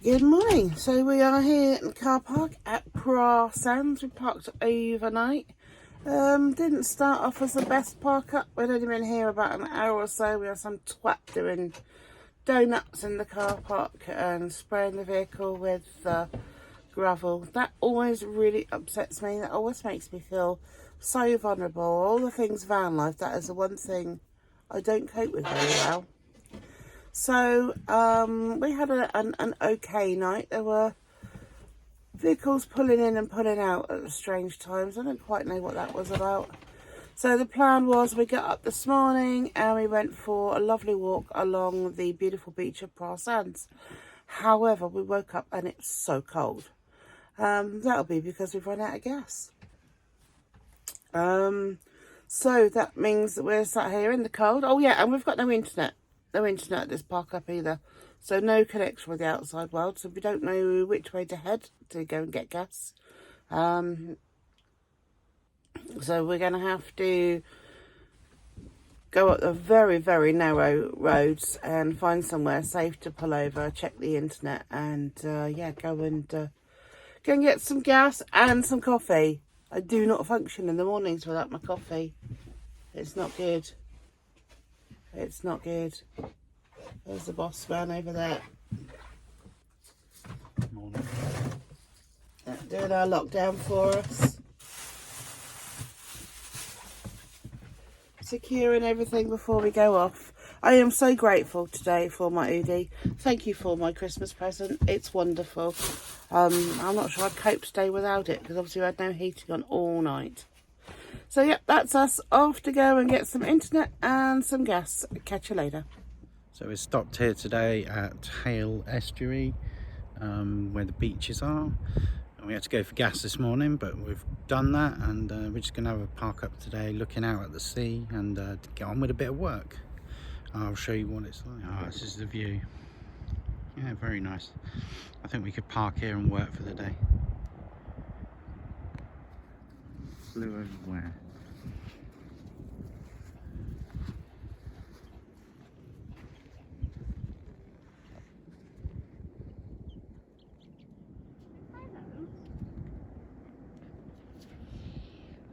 Good morning. So we are here in the car park at Pra Sands. We parked overnight. Didn't start off as the best park up. We'd only been here about an hour or so. We had some twat doing donuts in the car park and spraying the vehicle with gravel. That always really upsets me. That always makes me feel so vulnerable. All the things van life, that is the one thing I don't cope with very well. So we had an okay night. There were vehicles pulling in and pulling out at strange times. I don't quite know what that was about. So the plan was we got up this morning and we went for a lovely walk along the beautiful beach of Pra Sands. However, we woke up and it's so cold. That'll be because we've run out of gas. So that means that we're sat here in the cold. Oh yeah, and we've got no internet. No internet at this park up either. So no connection with the outside world. So we don't know which way to head to go and get gas. So we're going to have to go up the very, very narrow roads and find somewhere safe to pull over, check the internet, and yeah, go and get some gas and some coffee. I do not function in the mornings without my coffee. It's not good. It's not good. There's the boss man over there. Morning. Doing our lockdown for us. Securing everything before we go off. I am so grateful today for my Udi. Thank you for my Christmas present. It's wonderful. I'm not sure I'd cope today without it because obviously we had no heating on all night. So yeah, that's us off to go and get some internet and some gas. Catch you later. So we stopped here today at Hale Estuary, where the beaches are. And we had to go for gas this morning, but we've done that, and we're just going to have a park up today, looking out at the sea, and get on with a bit of work. I'll show you what it's like. Oh, this is the view. Yeah, very nice. I think we could park here and work for the day. Flew over where?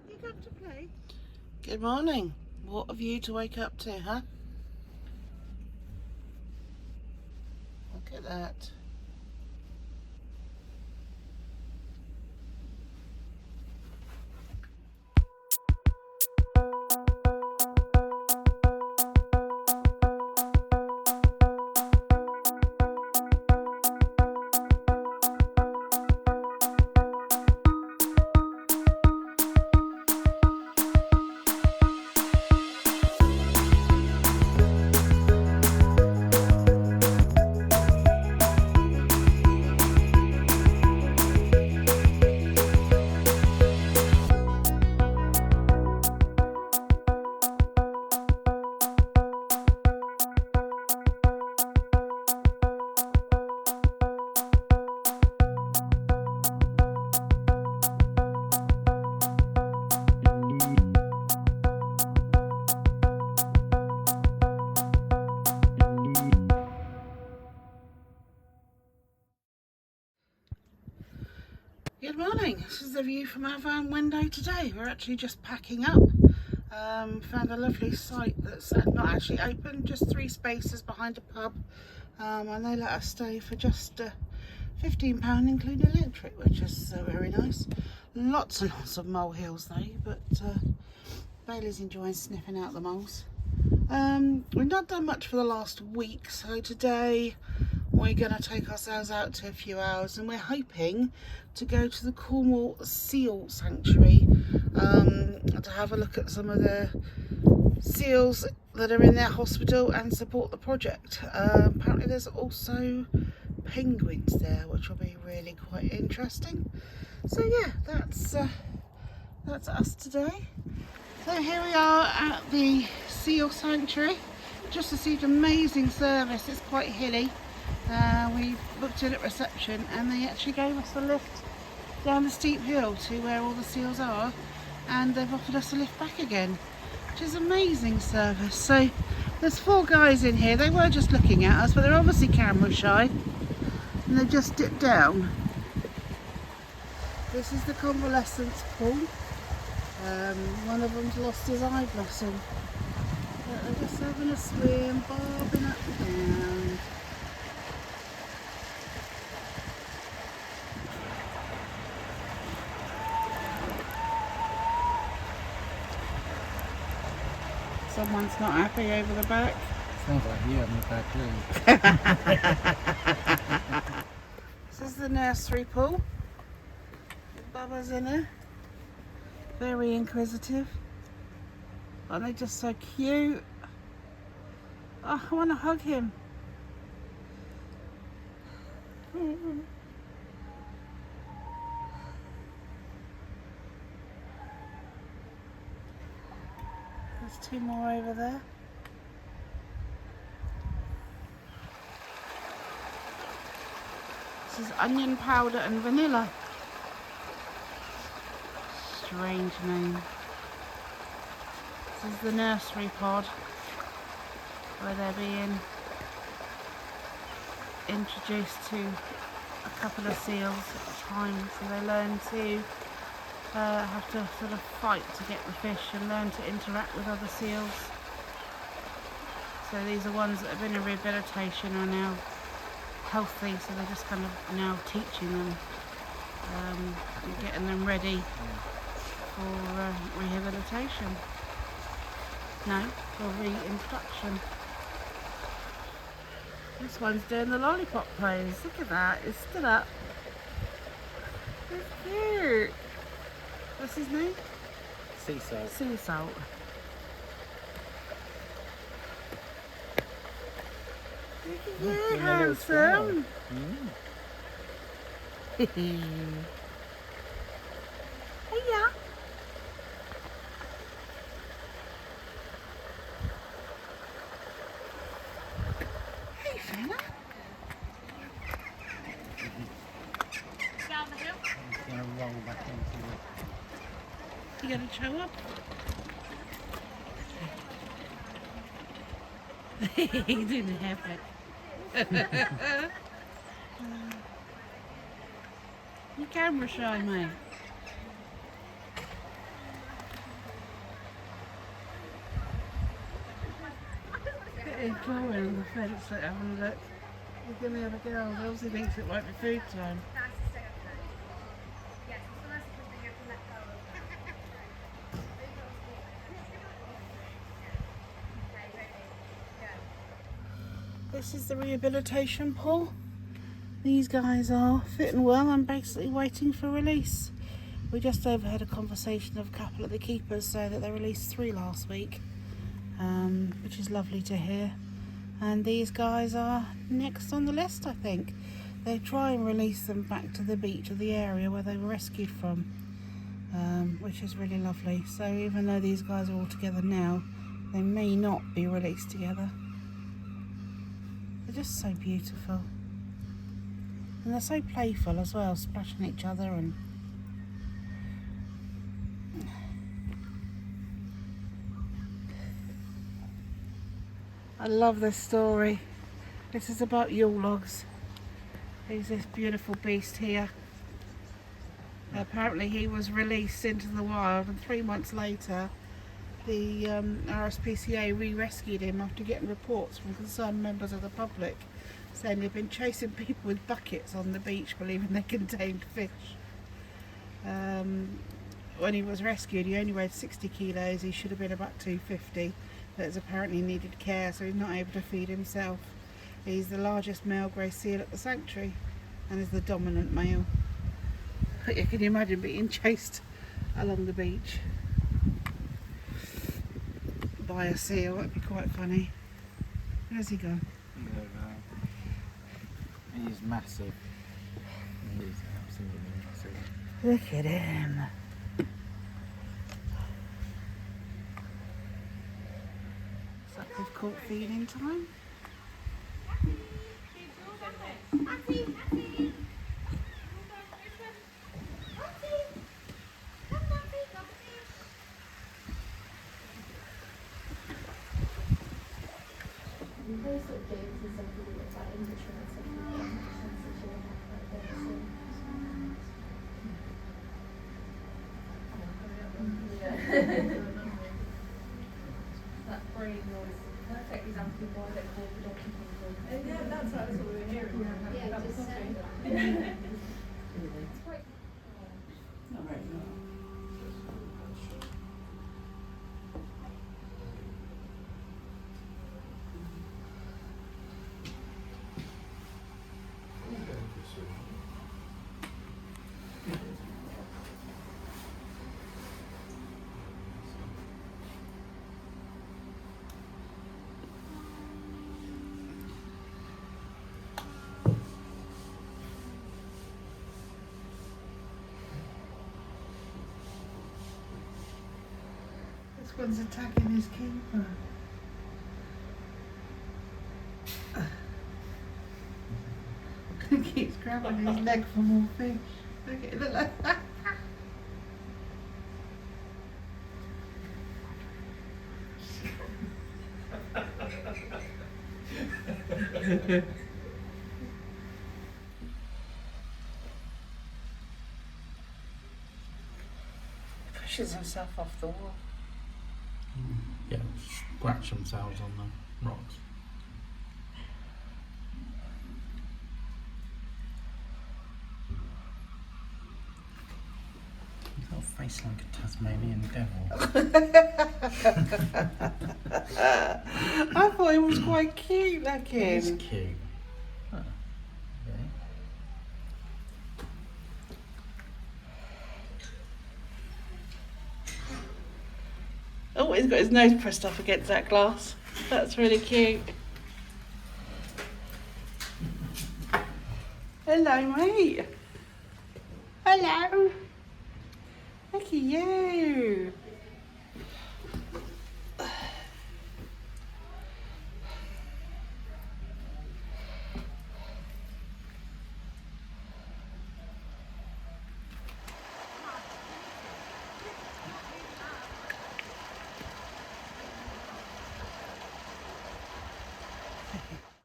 You come to play? Good morning. What have you to wake up to, huh? Look at that. Good morning. This is the view from our van window today. We're actually just packing up. Found a lovely site that's not actually open, just 3 spaces behind a pub, and they let us stay for just £15 including electric, which is very nice. Lots and lots of molehills though, but Bailey's enjoying sniffing out the moles. We've not done much for the last week, so today we're going to take ourselves out to a few hours, and we're hoping to go to the Cornwall Seal Sanctuary to have a look at some of the seals that are in their hospital and support the project. Apparently there's also penguins there, which will be really quite interesting. So yeah, that's us today. So here we are at the Seal Sanctuary. Just received amazing service. It's quite hilly. We booked in at reception and they actually gave us a lift down the steep hill to where all the seals are, and they've offered us a lift back again, which is amazing service. So there's 4 guys in here. They were just looking at us, but they're obviously camera shy. and they just dip down. This is the convalescence pool. One of them's lost his eye, bless him. But they're just having a swim, bobbing up and down. Someone's not happy over the back. Sounds like you having a bad dream. This is the nursery pool. Bubba's in it. Very inquisitive. Aren't they just so cute? Oh, I want to hug him. There's two more over there. This is onion powder and vanilla. Strange name. This is the nursery pod where they're being introduced to a couple of seals at a time, so they learn to have to sort of fight to get the fish and learn to interact with other seals. So these are ones that have been in rehabilitation are now healthy, so they're just kind of now teaching them and getting them ready for rehabilitation. No, for reintroduction. This one's doing the lollipop pose. Look at that, it's stood up. It's cute. What's his name? Sea salt. Sea salt. Look at you, handsome. Hey, yeah. Hey, fella. Down the hill. It's going to roll back into it. You gonna show up? He didn't have it. You camera shy, mate. He's clawing on the fence, like having a look. He's gonna have a go. He obviously thinks it might be food time. This is the rehabilitation pool. These guys are fit and well and basically waiting for release. We just overheard a conversation of a couple of the keepers say that they released 3 last week, which is lovely to hear. And these guys are next on the list, I think. They try and release them back to the beach or the area where they were rescued from, which is really lovely. So even though these guys are all together now, they may not be released together. They're just so beautiful. And they're so playful as well, splashing each other and... I love this story. This is about Yule logs. He's this beautiful beast here. Apparently he was released into the wild and 3 months later the RSPCA re-rescued him after getting reports from concerned members of the public saying they'd been chasing people with buckets on the beach believing they contained fish. When he was rescued he only weighed 60 kilos, he should have been about 250, but has apparently needed care, so he's not able to feed himself. He's the largest male grey seal at the sanctuary and is the dominant male. But you can imagine being chased along the beach by a seal, that'd be quite funny. Where's he gone? He is massive. He is absolutely massive. Look at him. It's like we've caught feeding time. That brain noise. Perfect example of why they call the donkey people. Yeah, that's what we were hearing. Yeah, that was something. It's quite. Not very good. This one's attacking his keeper. He keeps grabbing his leg for more fish. Look at it. Pushes himself off the wall. Yeah, scratch themselves on the rocks. He's got a face like a Tasmanian devil. I thought he was quite cute looking. He's cute. Huh. Okay. Oh, he's got his nose pressed up against that glass. That's really cute. Hello, mate. Hello. Look at you.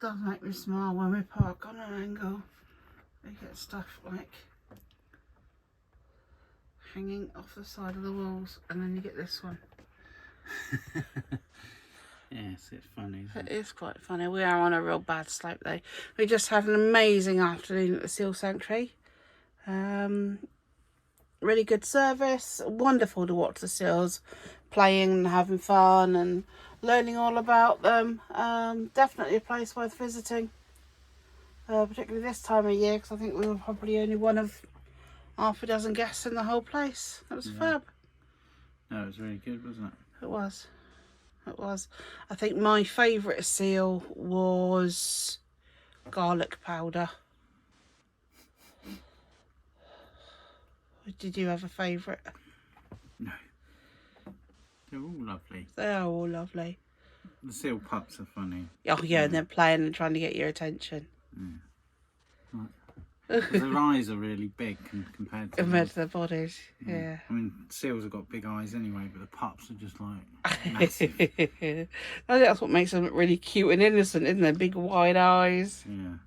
Does make me smile when we park on an angle. We get stuff like hanging off the side of the walls, and then you get this one. Yes, it's funny. It is quite funny. We are on a real bad slope though. We just had an amazing afternoon at the Seal Sanctuary. Really good service. Wonderful to watch the seals playing and having fun and learning all about them. Definitely a place worth visiting, particularly this time of year, because I think we were probably only one of half a dozen guests in the whole place. It was fab. No, it was really good, wasn't it? It was. It was. I think my favourite seal was garlic powder. Did you have a favourite? No. They're all lovely. They are all lovely. The seal pups are funny. Oh yeah, and they're playing and trying to get your attention. Right. Their eyes are really big compared to Their bodies, yeah. I mean, seals have got big eyes anyway, but the pups are just like massive. I think that's what makes them look really cute and innocent, isn't it? Big wide eyes. Yeah.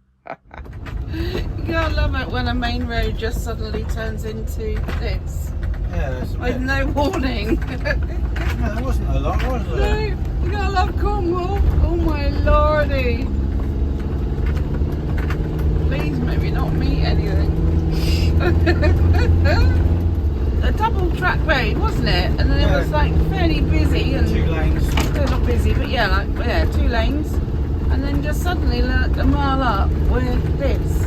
You gotta love it when a main road just suddenly turns into this. Yeah, with no warning. No, there wasn't a lot, was there? No, you gotta love Cornwall. Oh my lordy. Please maybe not meet anything. A double track road, wasn't it? And then it was like fairly busy and 2 lanes. they're not busy, but yeah, 2 lanes. And then just suddenly like a mile up we're this.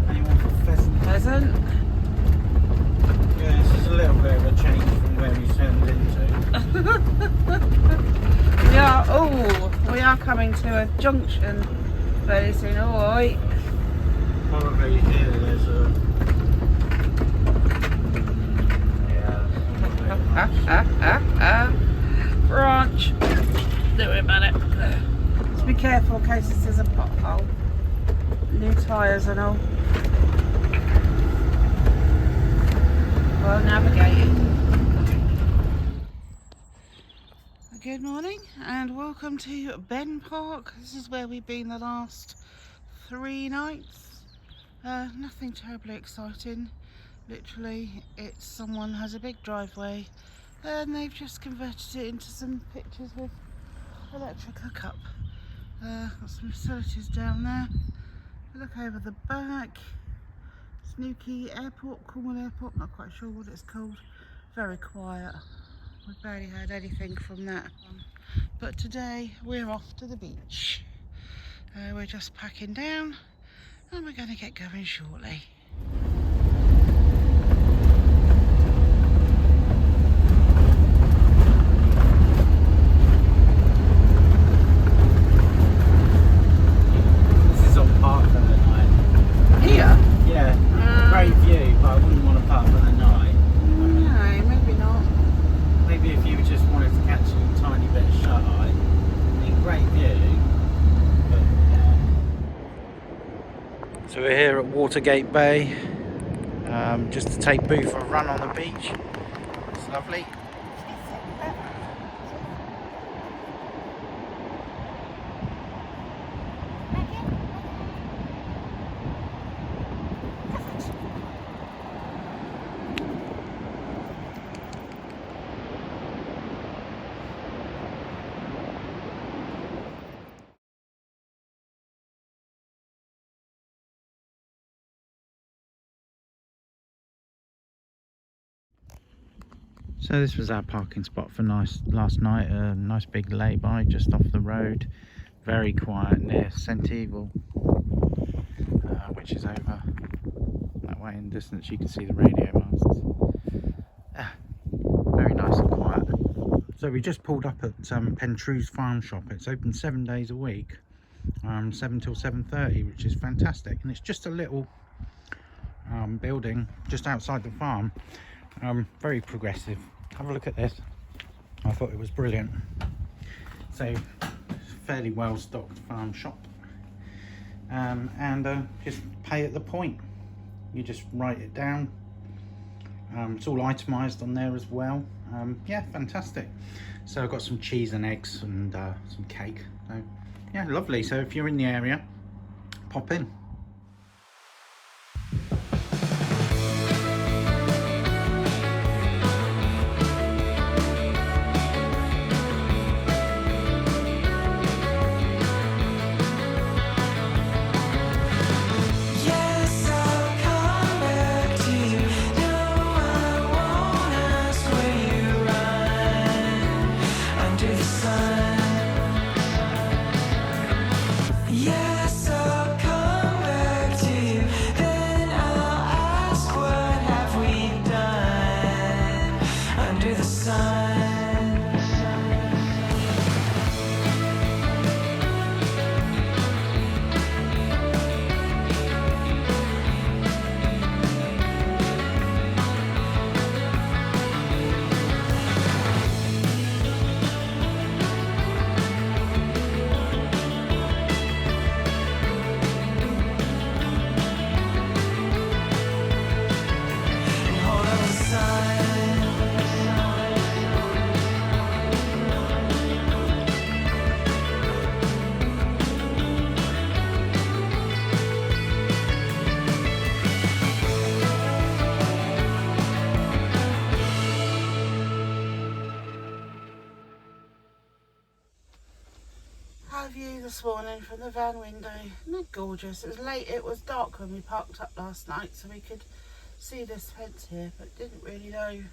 Anyone for pheasant? Pheasant. Yeah, this is a little bit of a change from where we turned into. We are coming to a junction very soon. Alright. Probably here there's a... Branch. Don't worry about it. Just be careful in case this is a pothole. New tyres and all. Well navigating. Good morning and welcome to Ben Park. This is where we've been the last 3 nights. Nothing terribly exciting. Literally, it's someone has a big driveway and they've just converted it into some pictures with electric hookup. Got some facilities down there. Look over the back. Snooky Airport, Cornwall Airport, not quite sure what it's called. Very quiet. We've barely heard anything from that one. But today we're off to the beach. We're just packing down and we're going to get going shortly. This is on park for the night. Here? Yeah, great view, but I wouldn't want to park for the night. No, maybe not. Maybe if you just wanted to catch a tiny bit of shut eye. I mean, great view. But, yeah. So we're here at Watergate Bay, just to take Boo for a run on the beach. It's lovely. So this was our parking spot for last night. A nice big lay-by just off the road, very quiet near St Evil, which is over that way in the distance. You can see the radio masts. Very nice and quiet. So we just pulled up at Pentrue's Farm Shop. It's open 7 days a week, 7 till 7:30, which is fantastic. And it's just a little building just outside the farm. Very progressive. Have a look at this. I thought it was brilliant. So, fairly well stocked farm shop, and just pay at the point. You just write it down. It's all itemised on there as well. Yeah, fantastic. So I've got some cheese and eggs and some cake. So yeah, lovely. So if you're in the area, pop in. View this morning from the van window. Isn't that gorgeous? It was late, it was dark when we parked up last night, so we could see this fence here, but didn't really know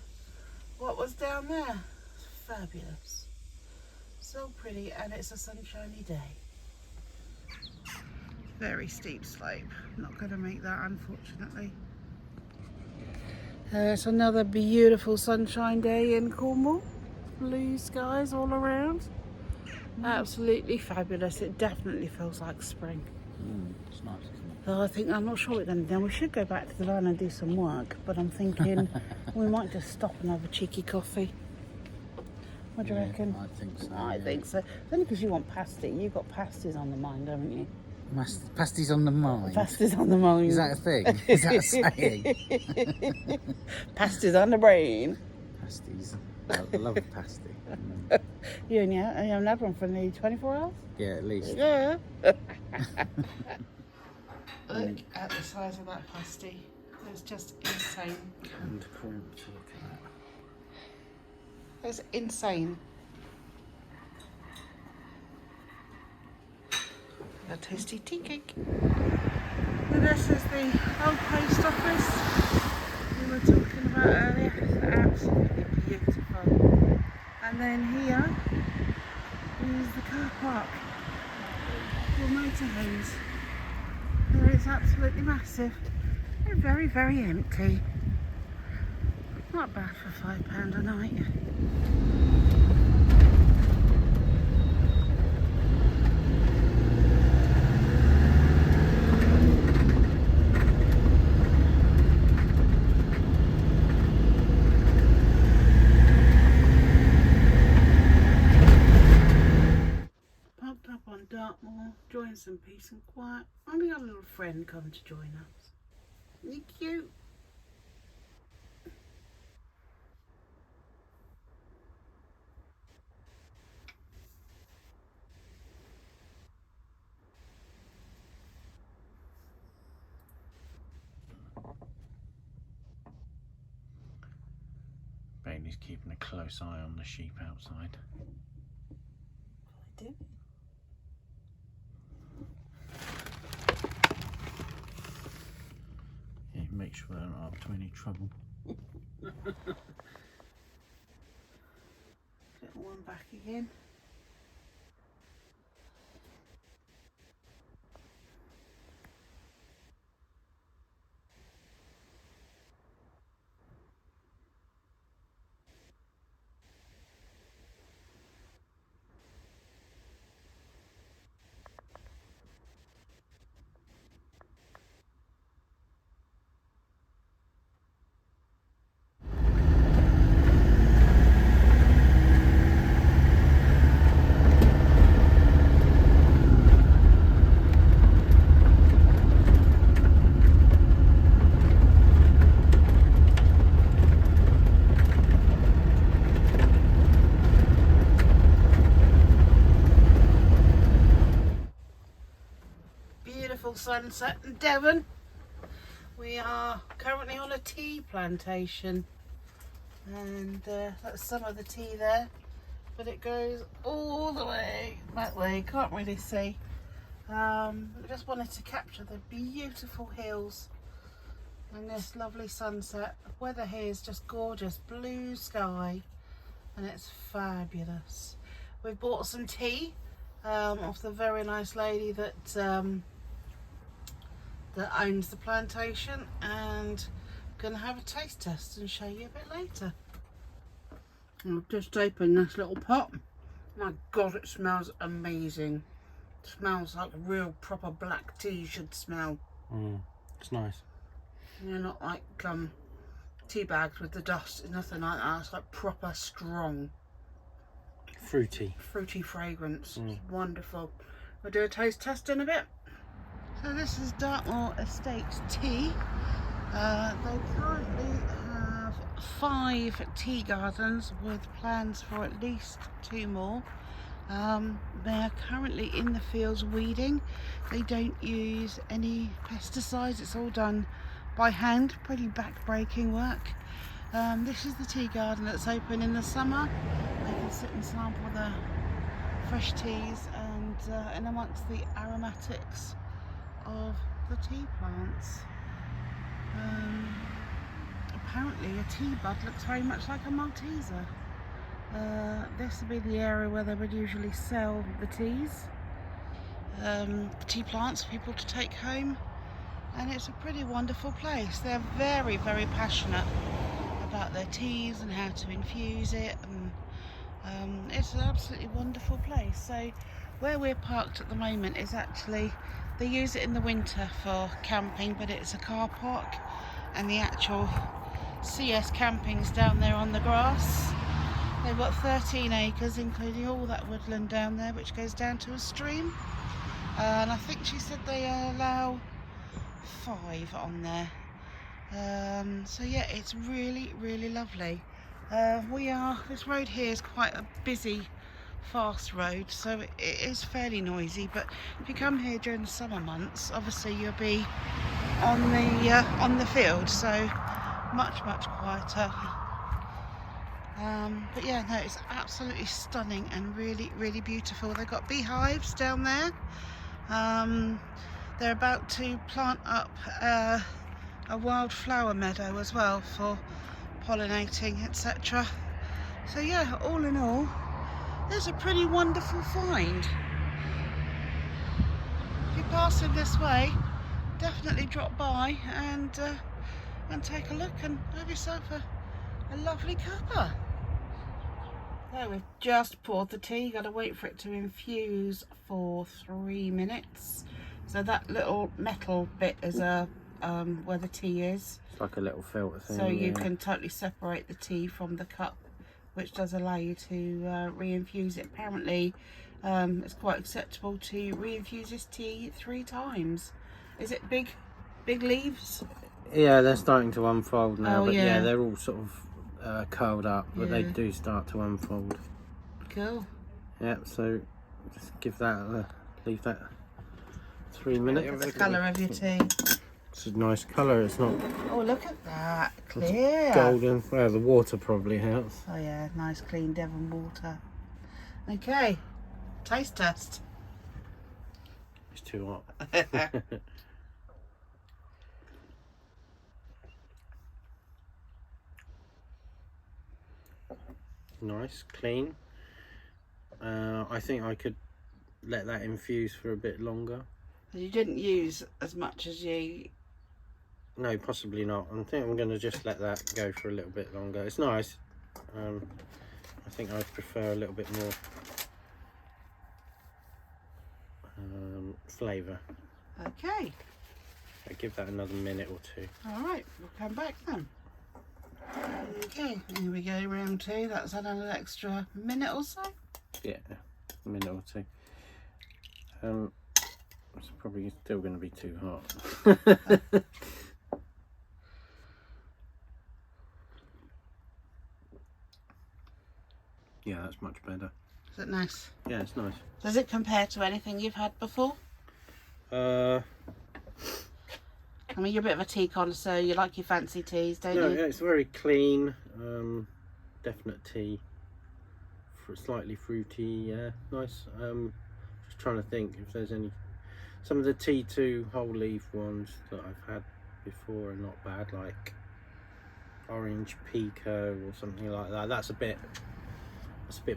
what was down there. It's fabulous. So pretty, and it's a sunshiny day. Very steep slope. Not going to make that, unfortunately. It's another beautiful sunshine day in Cornwall. Blue skies all around. Absolutely fabulous. It definitely feels like spring. It's nice, isn't it? So I think, I'm not sure what we're going to do. We should go back to the van and do some work, but I'm thinking we might just stop and have a cheeky coffee. What do you reckon? I think so. I think so. It's only because you want pasty. You've got pasties on the mind, haven't you? Pasties on the mind. Pasties on the mind. Is that a thing? Is that a saying? Pasties on the brain. Pasties. I love pasty. You haven't had one for nearly 24 hours? Yeah, at least. Yeah. Look at the size of that pasty. It's just insane. And crimp to look at that. It's insane. A tasty tea cake. And this is the old post office we were talking about earlier. It's absolutely beautiful. And then here is the car park for motorhomes. It's absolutely massive and very, very empty. Not bad for £5 a night. Parked up on Dartmoor, enjoying some peace and quiet. And we got a little friend come to join us. Isn't he cute? Bailey's keeping a close eye on the sheep outside. I do. Yeah, make sure they're not up to any trouble. Little one back again. Beautiful sunset in Devon. We are currently on a tea plantation, and that's some of the tea there, but it goes all the way that way. Can't really see. I just wanted to capture the beautiful hills and this lovely sunset. The weather here is just gorgeous, blue sky, and it's fabulous. We've bought some tea off the very nice lady that owns the plantation, and gonna have a taste test and show you a bit later. I've just opened this little pot. My god, it smells amazing. It smells like real proper black tea should smell. It's nice. They're not like tea bags with the dust, nothing like that. It's like proper strong Fruity. fruity fragrance. It's wonderful. We'll do a taste test in a bit. So this is Dartmoor Estates tea. They currently have 5 tea gardens with plans for at least 2 more. They are currently in the fields weeding. They don't use any pesticides. It's all done by hand. Pretty back-breaking work. This is the tea garden that's open in the summer. They can sit and sample the fresh teas and in amongst the aromatics of the tea plants. Apparently a tea bud looks very much like a Malteser. This would be the area where they would usually sell the teas, tea plants for people to take home, and it's a pretty wonderful place. They're very, very passionate about their teas and how to infuse it, and it's an absolutely wonderful place. So where we're parked at the moment is actually, they use it in the winter for camping, but it's a car park, and the actual CS camping's down there on the grass. They've got 13 acres, including all that woodland down there, which goes down to a stream. And I think she said they allow 5 on there. So yeah, it's really, really lovely. This road here is quite a busy fast road, so it is fairly noisy. But if you come here during the summer months, obviously you'll be on the field, so much quieter. But yeah, no, it's absolutely stunning and really beautiful. They've got beehives down there. They're about to plant up a wildflower meadow as well for pollinating, etc. So yeah, all in all, there's a pretty wonderful find. If you're passing this way, definitely drop by and take a look and have yourself a lovely cuppa. So we've just poured the tea. Got to wait for it to infuse for 3 minutes. So that little metal bit is where the tea is. It's like a little filter thing. So you can totally separate the tea from the cup, which does allow you to re-infuse it. Apparently, it's quite acceptable to re-infuse this tea 3 times. Is it big leaves? Yeah, they're starting to unfold now, but yeah. yeah, they're all sort of curled up, but they do start to unfold. Cool. Yeah, so just leave that 3 minutes. What's the colour of your tea? It's a nice colour, it's not... Oh, look at that, clear. Golden. Well, the water probably helps. Oh yeah, nice clean Devon water. Okay, taste test. It's too hot. Nice, clean. I think I could let that infuse for a bit longer. You didn't use as much as you... No, possibly not. I think I'm going to just let that go for a little bit longer. It's nice. I think I prefer a little bit more flavour. Okay. I'll give that another minute or 2. Alright, we'll come back then. Okay, here we go, round 2. That's had an extra minute or so. Yeah, a minute or 2. It's probably still going to be too hot. Yeah, that's much better. Is it nice? Yeah, it's nice. Does it compare to anything you've had before? No, I mean, you're a bit of a tea connoisseur. You like your fancy teas, don't you? yeah, it's very clean. Definite tea. Slightly fruity, yeah, nice. Just trying to think if there's any. Some of the T2 whole leaf ones that I've had before are not bad, like orange pico or something like that. That's a bit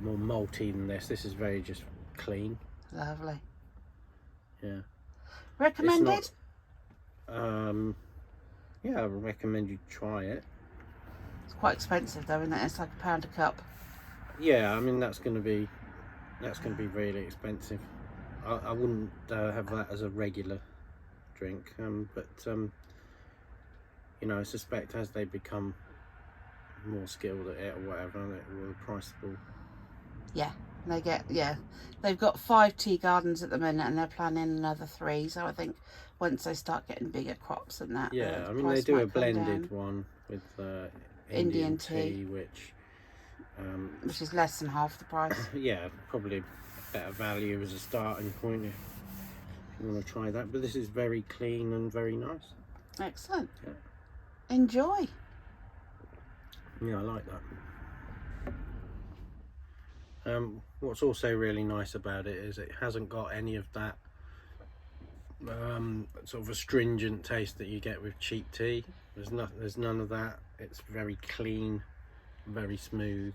more malty than this. This is very just clean. Lovely. Yeah. Recommended? Yeah, I would recommend you try it. It's quite expensive though, isn't it? It's like £1 a cup. Yeah, I mean that's going to be really expensive. I wouldn't have that as a regular drink, but you know, I suspect as they become more skilled at it or whatever, the price will. Yeah, they've got 5 tea gardens at the minute, and they're planning another 3. So I think once they start getting bigger crops and that, yeah, I mean they do a blended one with Indian tea, which is less than half the price. Yeah, probably better value as a starting point if you want to try that. But this is very clean and very nice. Excellent. Yeah. Enjoy. Yeah, I like that. What's also really nice about it is it hasn't got any of that sort of astringent taste that you get with cheap tea. There's none of that. It's very clean, very smooth.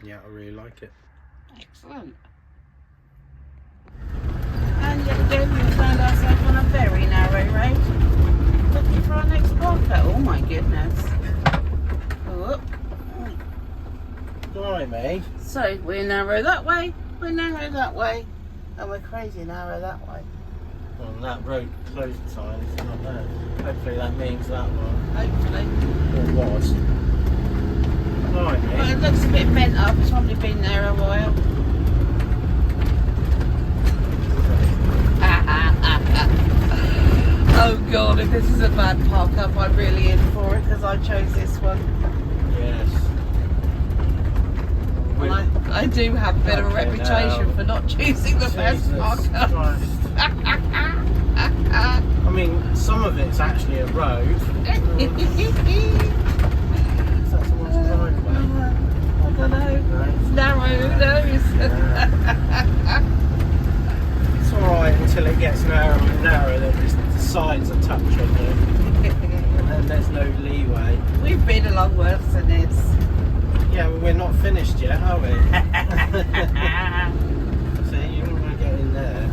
Yeah, I really like it. Excellent. And yet again we found ourselves on a very narrow road looking for our next market. Oh my goodness. Oh. Blimey. So we're narrow that way, we're narrow that way, and we're crazy narrow that way. Well, that road closed sign is not there. Hopefully that means that one. Hopefully. Or was. Blimey. Well, it looks a bit bent up, it's probably been there a while. Oh god, if this is a bad park up, I'm really in for it because I chose this one. Yes. Well, I do have a bit of a Okay, reputation now. for not choosing the best Jesus park. Christ. I mean, some of it's actually a road. Is that someone's driveway? I don't know. No. It's narrow, who knows? It's alright until it gets narrower and narrower, then the sides are touching you. And then there's no leeway. We've been along worse than this. Yeah, well, we're not finished yet, are we? So you don't want to get in there.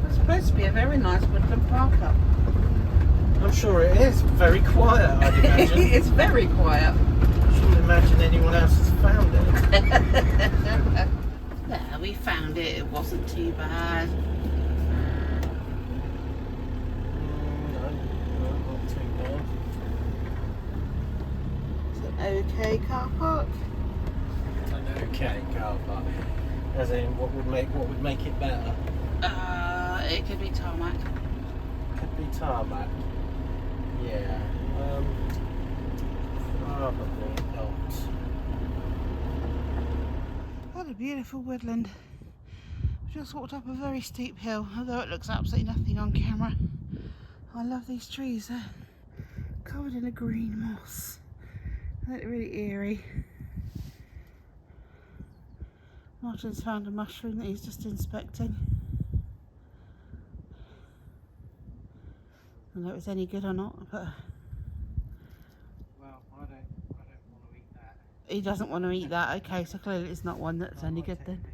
It's supposed to be a very nice woodland park up. I'm sure it is. Very quiet, I'd imagine. It's very quiet. I shouldn't imagine anyone else has found it. There, we found it. It wasn't too bad. No, not too bad. It's an okay car park. An okay car park. As in, what would make it better? It could be tarmac. Could be tarmac. Yeah. Probably not. What a beautiful woodland. We just walked up a very steep hill, although it looks absolutely nothing on camera. I love these trees. They're covered in a green moss. They look really eerie. Martin's found a mushroom that he's just inspecting. I don't know if it's any good or not, but Well, I don't want to eat that. he doesn't want to eat that. Okay, so clearly it's not one that's any good then.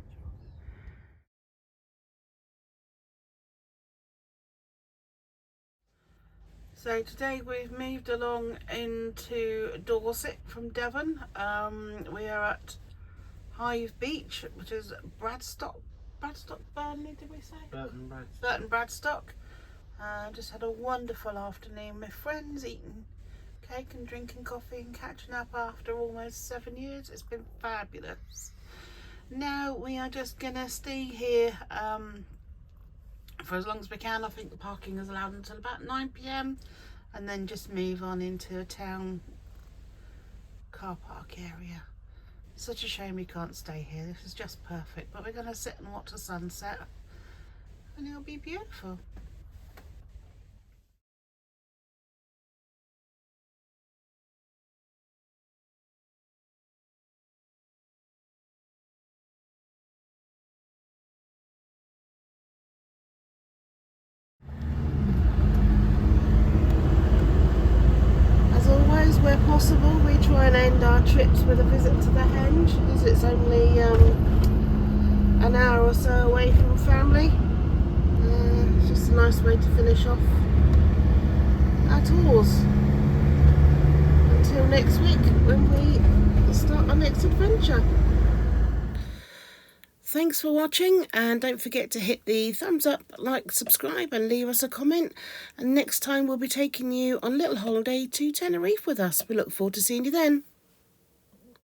So today we've moved along into Dorset from Devon. We are at Hive Beach, which is Bradstock, Burnley, did we say? Burton Bradstock. Just had a wonderful afternoon with friends, eating cake and drinking coffee and catching up after almost 7 years. It's been fabulous. Now we are just gonna stay here for as long as we can. I think the parking is allowed until about 9 PM and then just move on into a town car park area. Such a shame we can't stay here. This is just perfect, but we're gonna sit and watch the sunset and it'll be beautiful. Where possible, we try and end our trips with a visit to the Henge, as it's only an hour or so away from family. It's just a nice way to finish off our tours. Until next week when we start our next adventure. Thanks for watching, and don't forget to hit the thumbs up, like, subscribe and leave us a comment. And next time we'll be taking you on a little holiday to Tenerife with us. We look forward to seeing you then.